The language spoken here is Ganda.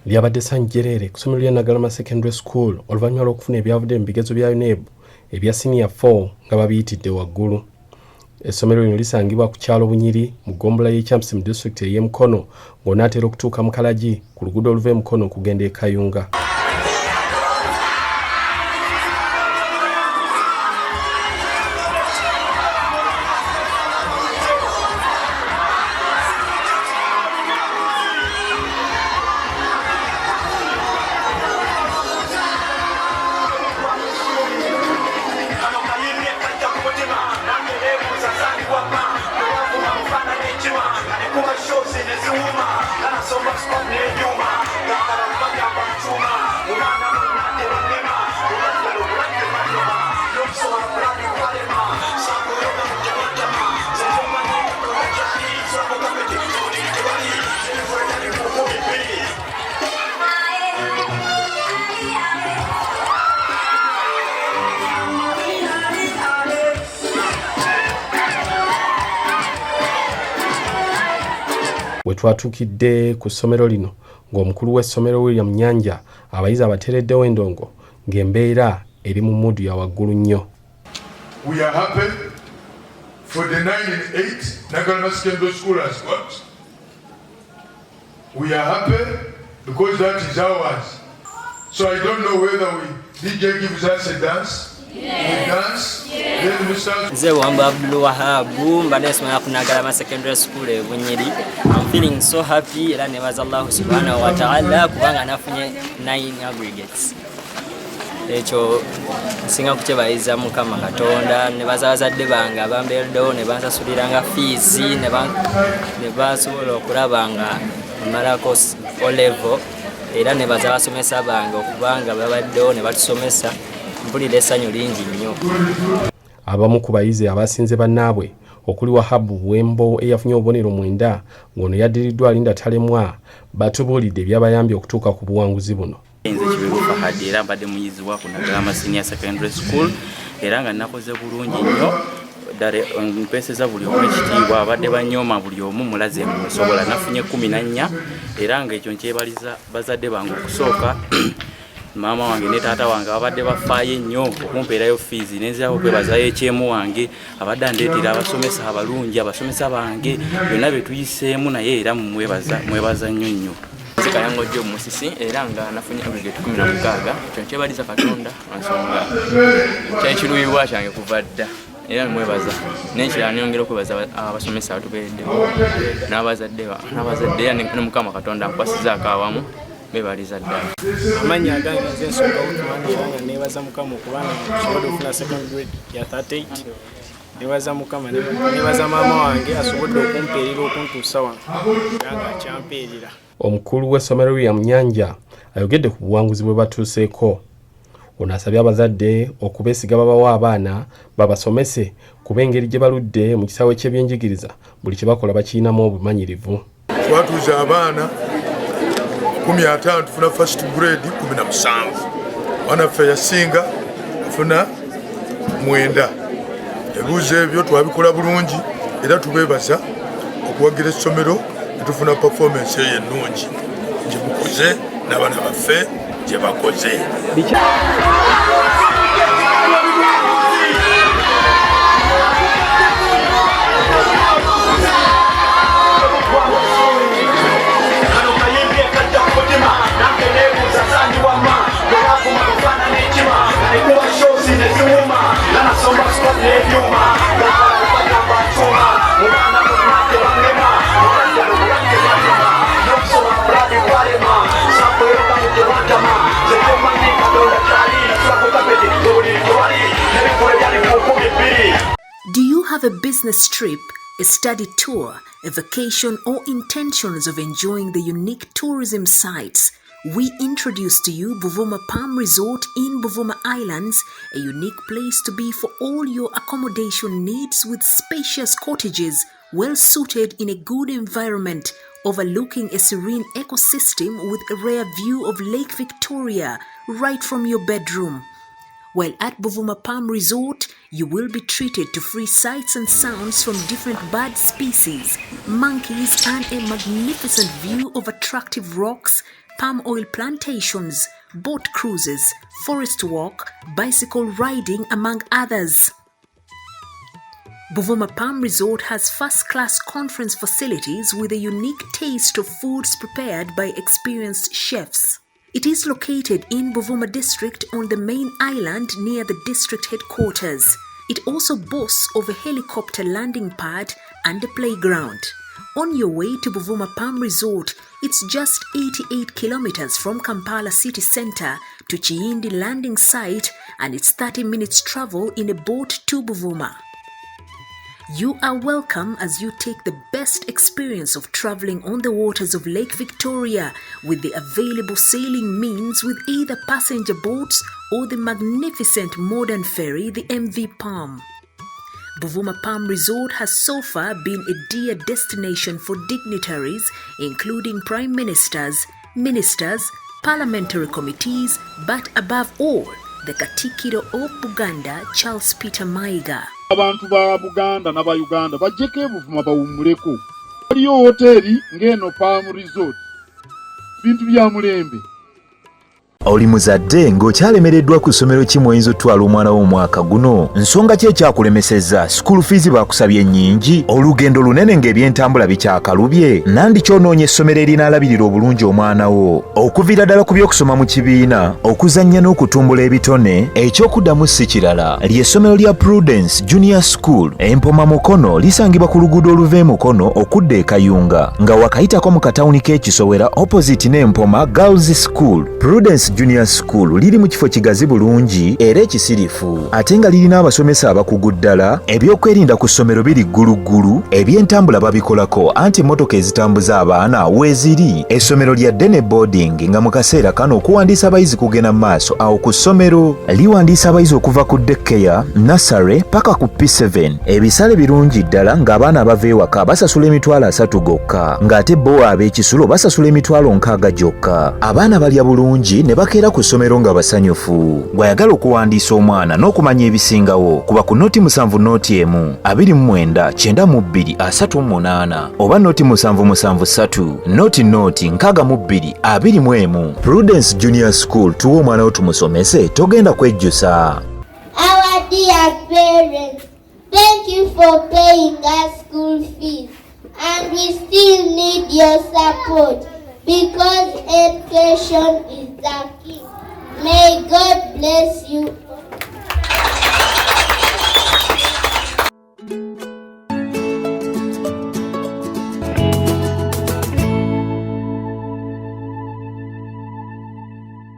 lyabadde sanjerere ku ssomero lya Naggalama Secondary School oluvannyuma lw'okufuna ebyavudde mu bigezo bya UNEB ebya senior 4 nga babiyitidde waggulu. Essomero lino lisangibwa ku kyalo Bunyiri mu ggombolola y'e Kyampisi mu disitulikiti ey'e Mukono ng'onaatera okutuuka mu Kalagi ku luguudo oluva e Mukono okugenda e Kayunga. Bwe twatuukidde ku ssomero lino ng'omukulu w'essomero William Nyanja abayizi abateereddewo endongo ng'embeera eri mu mudu ya waggulu nnyo. We are happy for the 9 and 8 Naggalama Secondary School has got. We are happy because that is ours. So I don't know whether DJ gives us a dance. Nze wamba Abdulwahabu mbadde nsomera ku Naggalama Secondary School e Bunyiri. I'm feeling so happy era nebaza Allah subhanahu wa ta'ala kubanga nafunye 9 aggregates. Ekyo nsinga kukyebayiza Mukama Katonda, nebaza bazadde bange abambeereddewo ne bansasuliranga fees ne basobola okulaba nga malako O level era nebaza basomesa bange okubanga babaddewo ne batusomesa. Mpulira essanyu lingi nnyo. Abamu ku bayizi abasinze bannaabwe okuli Wahabu Wembo eyafunye obubonero 9 ng'ono yaddiriddwa alinda talemwa batubuulidde ebyabayambye okutuuka ku buwanguzi buno. Nze Kibiru Fahadi era mbadde muyizi wa ku Naggalama Secondary School era nga nakoze bulungi nnyo ddala mpeseza buli omu ekitiibwa abadde banyooma buli omu mulaze musobola nafunye 14 era nga ekyo nkyebaliza bazadde bange okusooka mama wange ne taata wange abadde bafaayo ennyo okumpeerayo fees nenziraho kwebazayo ekyemu wange abadde andeetera abasomesa abalungi abasomesa bange byonna bye tuyiseemu naye era mwebaza nnyo nnyo. Nzika yango jjo musisi era nga nafunye aggregate 16 ekyo nkyebaliza Katonda ansonga kyekiruubirwa kyange kuva dda era mwebaza n'ekirala neyongera okwebaza abasomesa batubeereddewo n'abazadde ne Mukama Katonda nkwasizaako awamu bebaliza ddala. Amanya gange nze nsonga okuwanda era nga nebaza Mukama okubanga nsobodde okufuna second grade ya 38. Nebaza Mukama nebaza maama wange asobodde okumpeerera okuntuusa wano era nga akyampeerera. Omukulu w'essomero William Nyanja ayogedde ku buwanguzi bwe batuuseeko. Ono asabye abazadde okubeesiga babawa abaana babasomese kuba engeri gye baludde mu kisaawe ky'ebyenjigiriza buli kye bakola bakiyinamu obumanyirivu. Twatuuza abaana 15 tufuna first grade 17. Wanaffe yasinga tufuna 9. Ebibuuzo ebyo twabikola bulungi era tubeebaza okuwagira essomero ne tufuna performance ennungi gye mukoze n'abaana baffe gye bakoze. Do you have a business trip, a study tour, a vacation, or intentions of enjoying the unique tourism sites? We introduce to you Buvuma Palm Resort in Buvuma Islands, a unique place to be for all your accommodation needs with spacious cottages, well suited in a good environment, overlooking a serene ecosystem with a rare view of Lake Victoria right from your bedroom. While at Buvuma Palm Resort, you will be treated to free sights and sounds from different bird species, monkeys, and a magnificent view of attractive rocks, palm oil plantations, boat cruises, forest walk, bicycle riding, among others. Buvuma Palm Resort has first-class conference facilities with a unique taste of foods prepared by experienced chefs. It is located in Buvuma district on the main island near the district headquarters. It also boasts of a helicopter landing pad and a playground. On your way to Buvuma Palm Resort, it's just 88 kilometers from Kampala city center to Chiyindi landing site, and it's 30 minutes travel in a boat to Buvuma. You are welcome as you take the best experience of traveling on the waters of Lake Victoria with the available sailing means with either passenger boats or the magnificent modern ferry, the MV Palm. Buvuma Palm Resort has so far been a dear destination for dignitaries, including prime ministers, ministers, parliamentary committees, but above all, the Katikiro of Buganda, Charles Peter Mayiga. Abantu ba Buganda na ba Uganda bajjeko Buvuma bawumuleko. Waliyo hoteli ng'eno Palm Resort. Bintu bya mulembe. Oli muzadde ng'okyalemereddwa ku ssomero ki mw'oyinza otwala omwana wo omwaka guno? Nsonga ki ekyakulemesezza? School fees bakusabye nnyingi? Olugendo lunene ng'ebyentambula bikyakalubye? Nandi ky'onoonya essomero erinaalabirira obulungi omwana wo? Okuviira ddala ku by'okusoma mu kibiina, okuzannya n'okutumbula ebitone, ekyokuddamu si kirala. Ly'essomero lya Prudence Junior School, Empoma Mukono, lisangibwa ku luguudo oluva e Mukono okudda e Kayunga, nga wakayitako mu katawuni k'Ekisowera opposite n'Empoma Girls School. Prudence Junior School liri mu kifo kigazi bulungi era ekisirifu, ate nga lirina abasomesa abakugu ddala, ebyokwerinda ku ssomero biri gguluggulu, ebyentambula babikolako anti emmotoka ezitambuza abaana weeziri. Essomero lya ddene boarding nga mu kaseera kano okuwandiisa abayizi kugenda mu maaso awo ku ssomero. Liwandiisa abayizi okuva ku daycare, nursery paka ku P7. Ebisale birungi ddala ng'abaana abava ewaka basasula emitwalo 3 gokka, ng'ate bo ab'ekisulo basasula emitwalo 6 gyokka. Abaana balya bulungi ne bakeera ku ssomero nga basanyufu. Bw'ayagala okuwandiisa omwana n'okumanya ebisingawo, kuba ku noti 7 noti 1 29 92 38 oba noti 773 noti 62 21. Prudence Junior School, tuwa omwana wo tumusomese, togenda kwejjusa. Our dear parents, thank you for paying us school fees, and we still need your support because education is the key. May God bless you